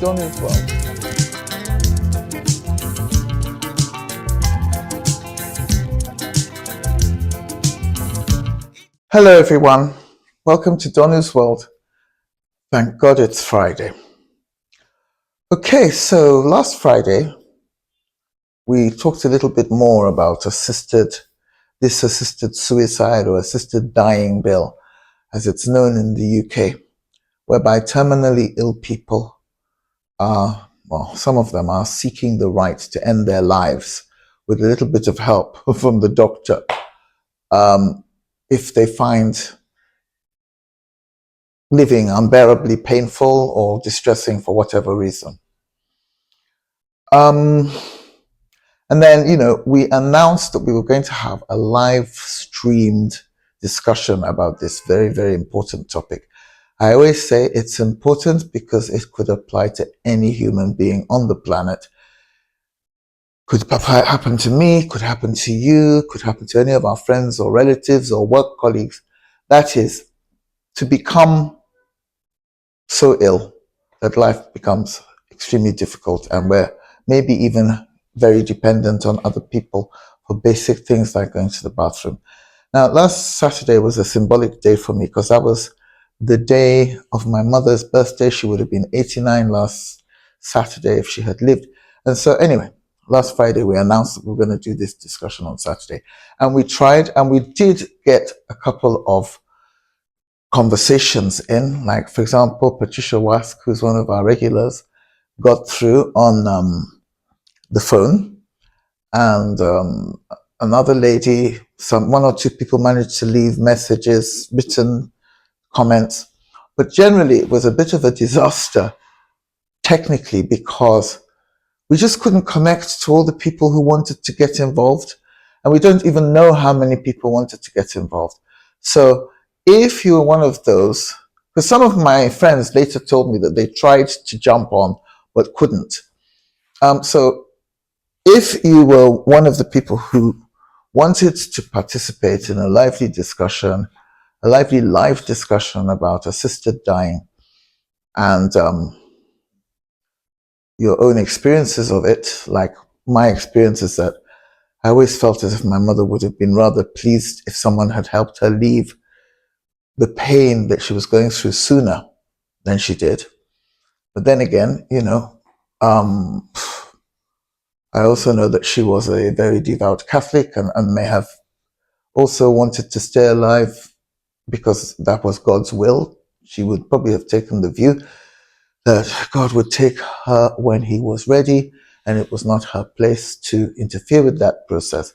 Donna's World. Hello everyone, welcome to Donna's World. Thank God it's Friday. Okay, so last Friday we talked a little bit more about assisted suicide or assisted dying bill, as it's known in the UK, whereby terminally ill people are, well, some of them are seeking the right to end their lives with a little bit of help from the doctor if they find living unbearably painful or distressing for whatever reason. And then, we announced that we were going to have a live streamed discussion about this very, very important topic. I always say it's important because it could apply to any human being on the planet. Could happen to me, could happen to you, could happen to any of our friends or relatives or work colleagues. That is, to become so ill that life becomes extremely difficult and we're maybe even very dependent on other people for basic things like going to the bathroom. Now, last Saturday was a symbolic day for me because that was the day of my mother's birthday. She would have been 89 last Saturday if she had lived. And so anyway, last Friday we announced that we were going to do this discussion on Saturday. And we tried, and we did get a couple of conversations in, like, for example, Patricia Wask, who's one of our regulars, got through on the phone, and another lady, one or two people managed to leave messages, written comments, but generally it was a bit of a disaster technically because we just couldn't connect to all the people who wanted to get involved, and we don't even know how many people wanted to get involved. So if you were one of those, because some of my friends later told me that they tried to jump on but couldn't. So if you were one of the people who wanted to participate in a lively discussion, a lively live discussion about assisted dying and your own experiences of it, like my experience is that I always felt as if my mother would have been rather pleased if someone had helped her leave the pain that she was going through sooner than she did. But then again, I also know that she was a very devout Catholic and may have also wanted to stay alive because that was God's will. She would probably have taken the view that God would take her when he was ready, and it was not her place to interfere with that process.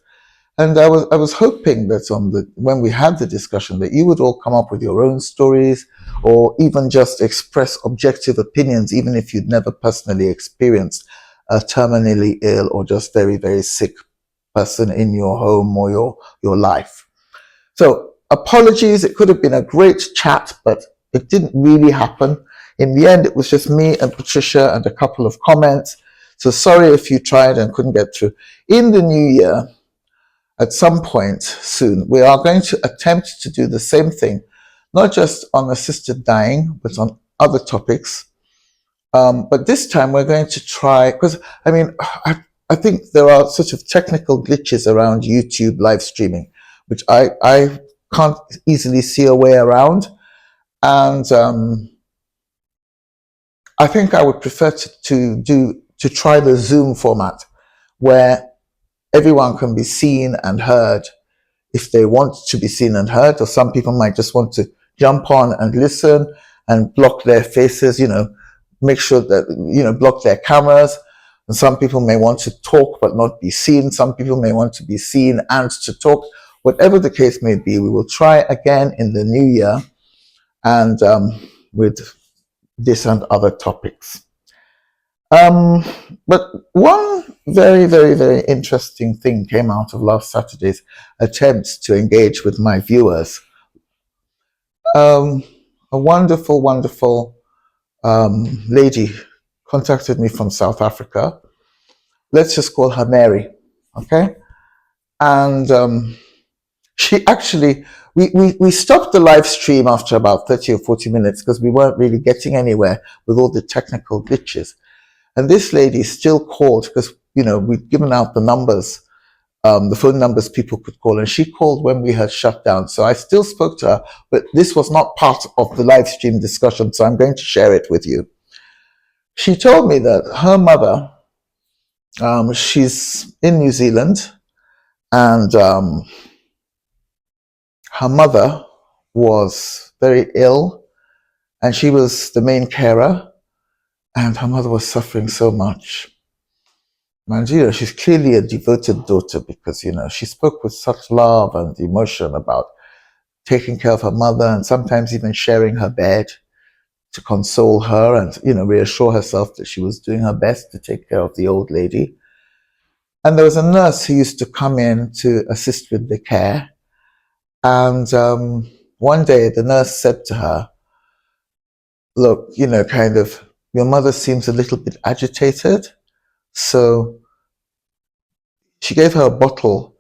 And I was hoping that when we had the discussion that you would all come up with your own stories, or even just express objective opinions, even if you'd never personally experienced a terminally ill or just very, very sick person in your home or your life. So apologies, it could have been a great chat, but it didn't really happen. In the end, it was just me and Patricia and a couple of comments. So sorry if you tried and couldn't get through. In the new year, at some point soon, we are going to attempt to do the same thing, not just on assisted dying, but on other topics. But this time we're going to try, because I think there are sort of technical glitches around YouTube live streaming, which I can't easily see a way around. And I think I would prefer to try the Zoom format where everyone can be seen and heard if they want to be seen and heard, or some people might just want to jump on and listen and block their faces, make sure that, block their cameras. And some people may want to talk but not be seen. Some people may want to be seen and to talk. Whatever the case may be, we will try again in the new year and with this and other topics. But one very, very, very interesting thing came out of last Saturday's attempt to engage with my viewers. A wonderful, wonderful lady contacted me from South Africa. Let's just call her Mary, okay? And she actually, we stopped the live stream after about 30 or 40 minutes because we weren't really getting anywhere with all the technical glitches. And this lady still called because, we'd given out the numbers, the phone numbers people could call. And she called when we had shut down. So I still spoke to her, but this was not part of the live stream discussion. So I'm going to share it with you. She told me that her mother, she's in New Zealand, and her mother was very ill, and she was the main carer, and her mother was suffering so much. And, she's clearly a devoted daughter because, she spoke with such love and emotion about taking care of her mother and sometimes even sharing her bed to console her and, reassure herself that she was doing her best to take care of the old lady. And there was a nurse who used to come in to assist with the care. And one day the nurse said to her, look, your mother seems a little bit agitated. So she gave her a bottle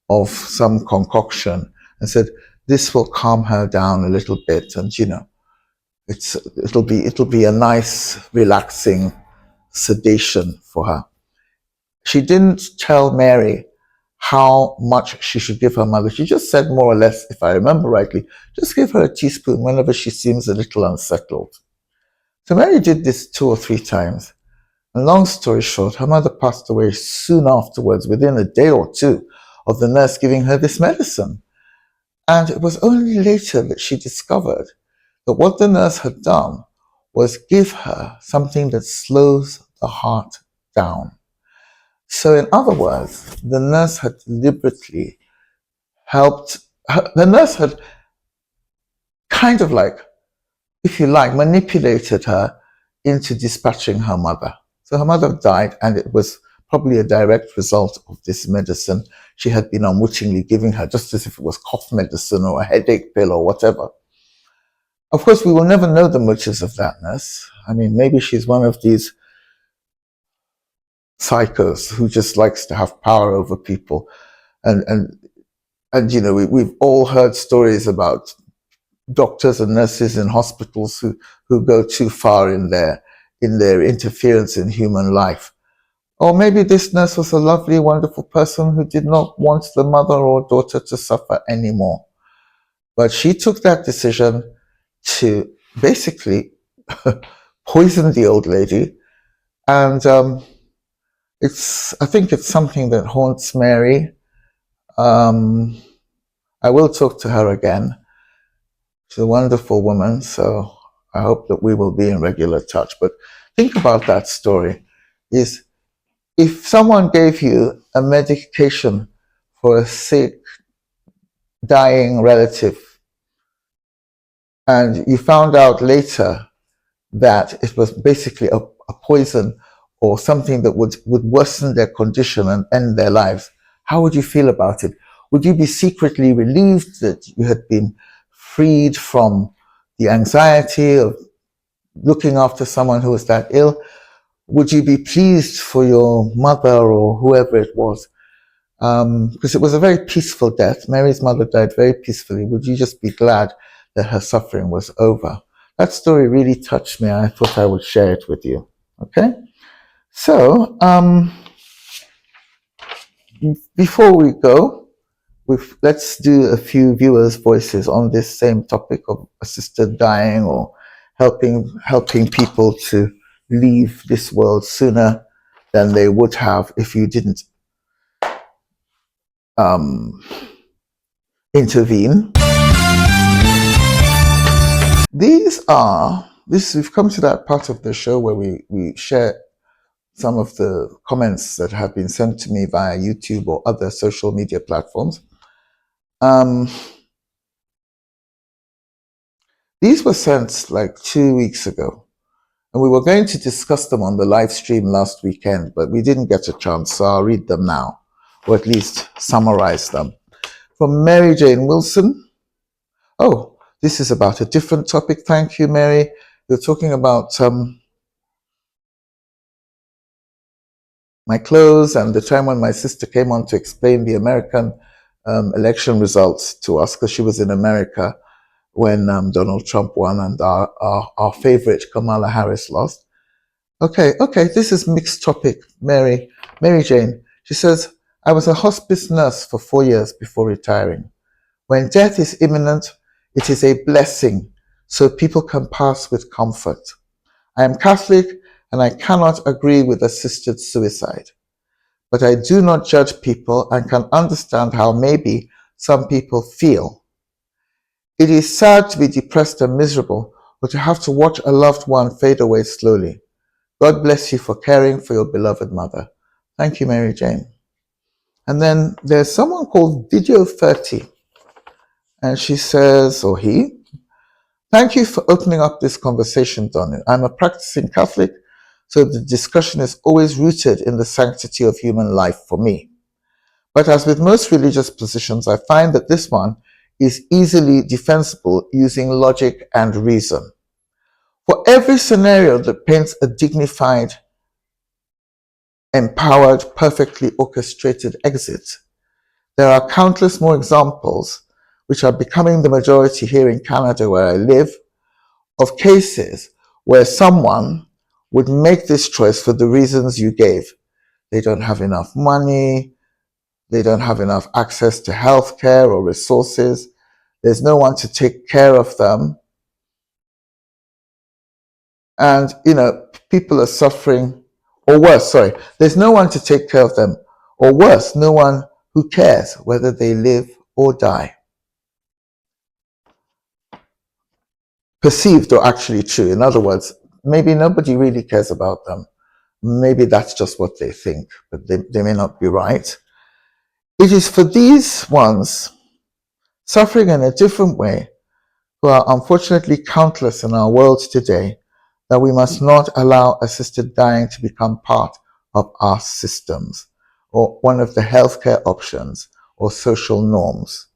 of some concoction and said, this will calm her down a little bit. And, it'll be a nice, relaxing sedation for her. She didn't tell Mary how much she should give her mother. She just said more or less, if I remember rightly, just give her a teaspoon whenever she seems a little unsettled. So Mary did this 2 or 3 times. And long story short, her mother passed away soon afterwards, within a day or 2 of the nurse giving her this medicine. And it was only later that she discovered that what the nurse had done was give her something that slows the heart down. So in other words, the nurse had deliberately the nurse had kind of if you like, manipulated her into dispatching her mother. So her mother died, and it was probably a direct result of this medicine she had been unwittingly giving her, just as if it was cough medicine or a headache pill or whatever. Of course, we will never know the motives of that nurse. I mean, maybe she's one of these psychos who just likes to have power over people. And we've all heard stories about doctors and nurses in hospitals who go too far in their interference in human life. Or maybe this nurse was a lovely, wonderful person who did not want the mother or daughter to suffer anymore. But she took that decision to basically poison the old lady. And I think it's something that haunts Mary. I will talk to her again. She's a wonderful woman, so I hope that we will be in regular touch. But think about that story. Is if someone gave you a medication for a sick, dying relative, and you found out later that it was basically a poison or something that would worsen their condition and end their lives, how would you feel about it? Would you be secretly relieved that you had been freed from the anxiety of looking after someone who was that ill? Would you be pleased for your mother or whoever it was? Because it was a very peaceful death. Mary's mother died very peacefully. Would you just be glad that her suffering was over? That story really touched me. I thought I would share it with you. Okay? So, before we go, let's do a few viewers' voices on this same topic of assisted dying or helping people to leave this world sooner than they would have if you didn't intervene. We've come to that part of the show where we share some of the comments that have been sent to me via YouTube or other social media platforms. These were sent like 2 weeks ago, and we were going to discuss them on the live stream last weekend, but we didn't get a chance, so I'll read them now, or at least summarize them. From Mary Jane Wilson. Oh, this is about a different topic. Thank you, Mary. You're talking about my clothes and the time when my sister came on to explain the American election results to us, because she was in America when Donald Trump won and our favorite Kamala Harris lost. Okay, this is mixed topic. Mary Jane. She says, I was a hospice nurse for 4 years before retiring. When death is imminent, it is a blessing so people can pass with comfort. I am Catholic and I cannot agree with assisted suicide, but I do not judge people and can understand how maybe some people feel. It is sad to be depressed and miserable or to have to watch a loved one fade away slowly. God bless you for caring for your beloved mother. Thank you, Mary Jane. And then there's someone called Video 30, and she says, or he, thank you for opening up this conversation, Donny. I'm a practicing Catholic, so the discussion is always rooted in the sanctity of human life for me. But as with most religious positions, I find that this one is easily defensible using logic and reason. For every scenario that paints a dignified, empowered, perfectly orchestrated exit, there are countless more examples, which are becoming the majority here in Canada where I live, of cases where someone would make this choice for the reasons you gave. They don't have enough money, they don't have enough access to healthcare or resources, there's no one to take care of them. And, people are suffering, or worse, sorry, there's no one to take care of them, or worse, no one who cares whether they live or die. Perceived or actually true. In other words, maybe nobody really cares about them. Maybe that's just what they think, but they may not be right. It is for these ones suffering in a different way, who are unfortunately countless in our world today, that we must not allow assisted dying to become part of our systems or one of the healthcare options or social norms.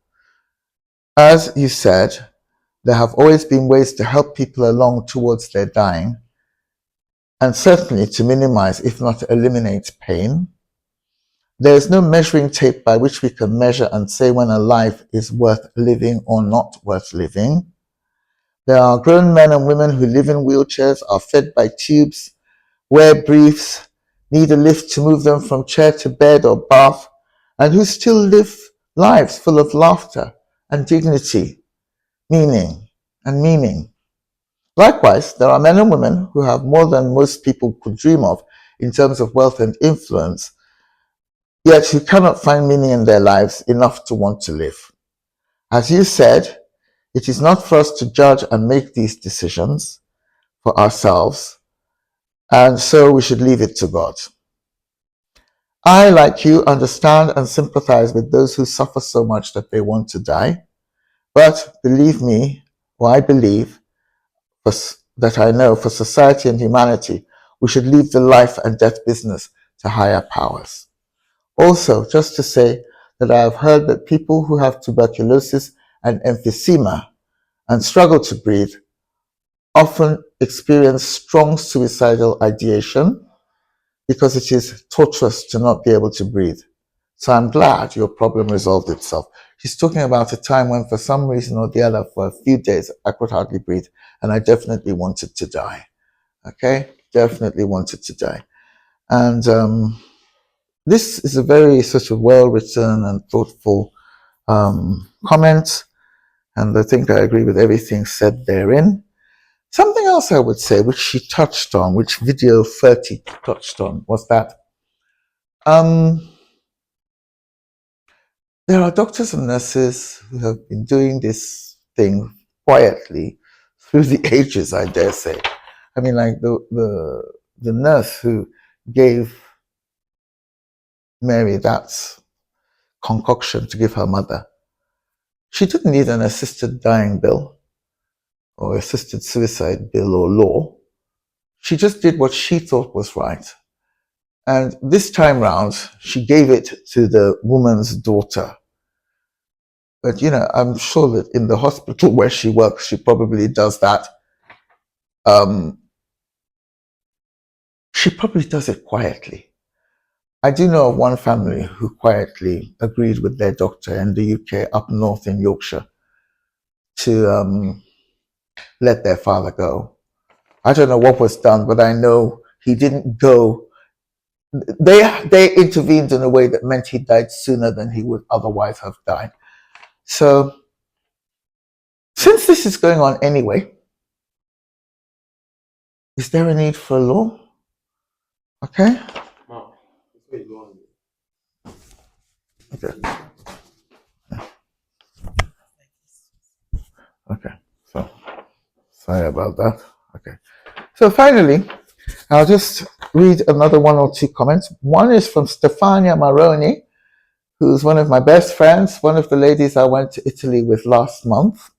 As you said, there have always been ways to help people along towards their dying, and certainly to minimize, if not eliminate, pain. There is no measuring tape by which we can measure and say when a life is worth living or not worth living. There are grown men and women who live in wheelchairs, are fed by tubes, wear briefs, need a lift to move them from chair to bed or bath, and who still live lives full of laughter and dignity, meaning. Likewise, there are men and women who have more than most people could dream of in terms of wealth and influence, yet who cannot find meaning in their lives enough to want to live. As you said, it is not for us to judge and make these decisions for ourselves, and so we should leave it to God. I, like you, understand and sympathize with those who suffer so much that they want to die, but believe me, or I believe, that I know for society and humanity, we should leave the life and death business to higher powers. Also, just to say that I have heard that people who have tuberculosis and emphysema and struggle to breathe often experience strong suicidal ideation because it is torturous to not be able to breathe. So I'm glad your problem resolved itself. She's talking about a time when for some reason or the other, for a few days, I could hardly breathe and I definitely wanted to die. Okay? Definitely wanted to die. And this is a very sort of well-written and thoughtful comment. And I think I agree with everything said therein. Something else I would say, which she touched on, which video 30 touched on, was that there are doctors and nurses who have been doing this thing quietly through the ages, I dare say. I mean, like the nurse who gave Mary that concoction to give her mother, she didn't need an assisted dying bill or assisted suicide bill or law. She just did what she thought was right. And this time round, she gave it to the woman's daughter. But, I'm sure that in the hospital where she works, she probably does that. She probably does it quietly. I do know of one family who quietly agreed with their doctor in the UK up north in Yorkshire to let their father go. I don't know what was done, but I know he didn't go. They intervened in a way that meant he died sooner than he would otherwise have died. So since this is going on anyway, is there a need for a law? Okay. Okay. Okay. So sorry about that. Okay. So finally, I'll just read another one or two comments. One is from Stefania Maroni, who's one of my best friends, one of the ladies I went to Italy with last month.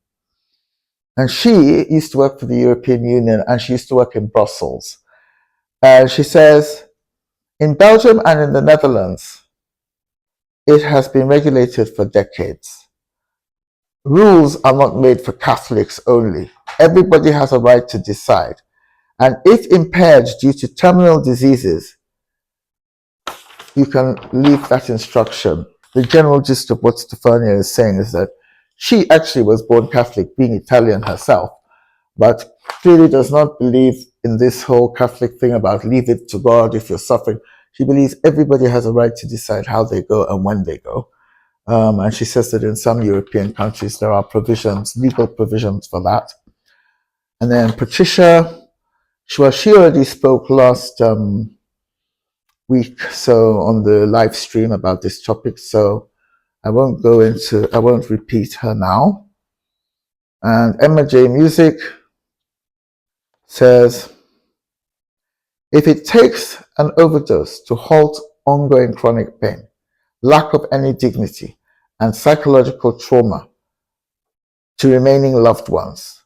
And she used to work for the European Union, and she used to work in Brussels. And she says, in Belgium and in the Netherlands, it has been regulated for decades. Rules are not made for Catholics only. Everybody has a right to decide. And if impaired due to terminal diseases, you can leave that instruction. The general gist of what Stefania is saying is that she actually was born Catholic, being Italian herself, but clearly does not believe in this whole Catholic thing about leave it to God if you're suffering. She believes everybody has a right to decide how they go and when they go. And she says that in some European countries, there are provisions, legal provisions for that. And then Patricia, she already spoke last week, so on the live stream about this topic. So I won't repeat her now. And Emma J. Music says, if it takes an overdose to halt ongoing chronic pain, lack of any dignity, and psychological trauma to remaining loved ones,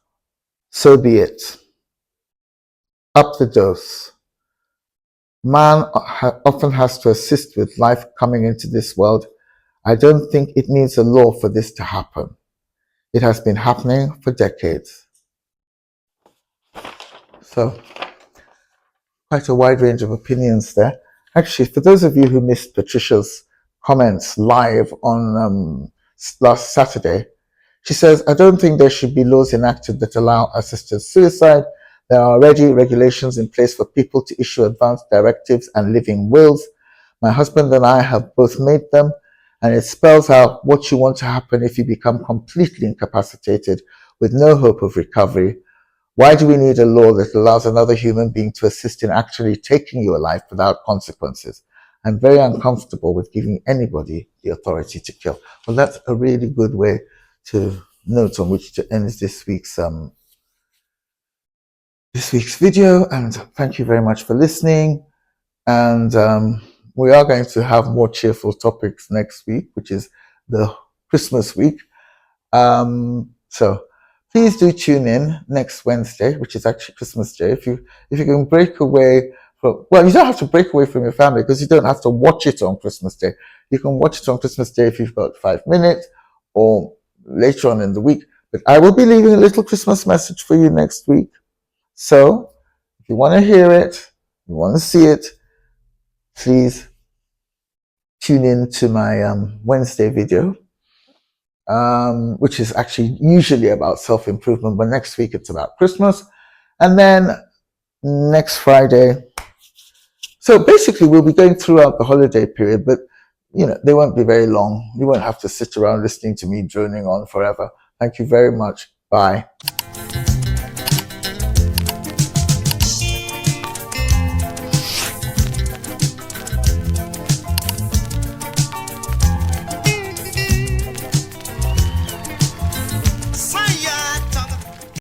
so be it. Up the dose. Man often has to assist with life coming into this world. I don't think it needs a law for this to happen. It has been happening for decades. So, quite a wide range of opinions there. Actually, for those of you who missed Patricia's comments live on last Saturday, she says, I don't think there should be laws enacted that allow assisted suicide. There are already regulations in place for people to issue advance directives and living wills. My husband and I have both made them, and it spells out what you want to happen if you become completely incapacitated with no hope of recovery. Why do we need a law that allows another human being to assist in actually taking your life without consequences? I'm very uncomfortable with giving anybody the authority to kill. Well, that's a really good way to note on which to end this week's video. And thank you very much for listening. And we are going to have more cheerful topics next week, which is the Christmas week. So please do tune in next Wednesday, which is actually Christmas Day. If you can break away from, well, you don't have to break away from your family because you don't have to watch it on Christmas Day. You can watch it on Christmas Day if you've got 5 minutes or later on in the week. But I will be leaving a little Christmas message for you next week. So if you want to hear it, you want to see it, please tune in to my Wednesday video, which is actually usually about self-improvement, but next week it's about Christmas. And then next Friday, so basically we'll be going throughout the holiday period, but they won't be very long. You won't have to sit around listening to me droning on forever. Thank you very much. Bye.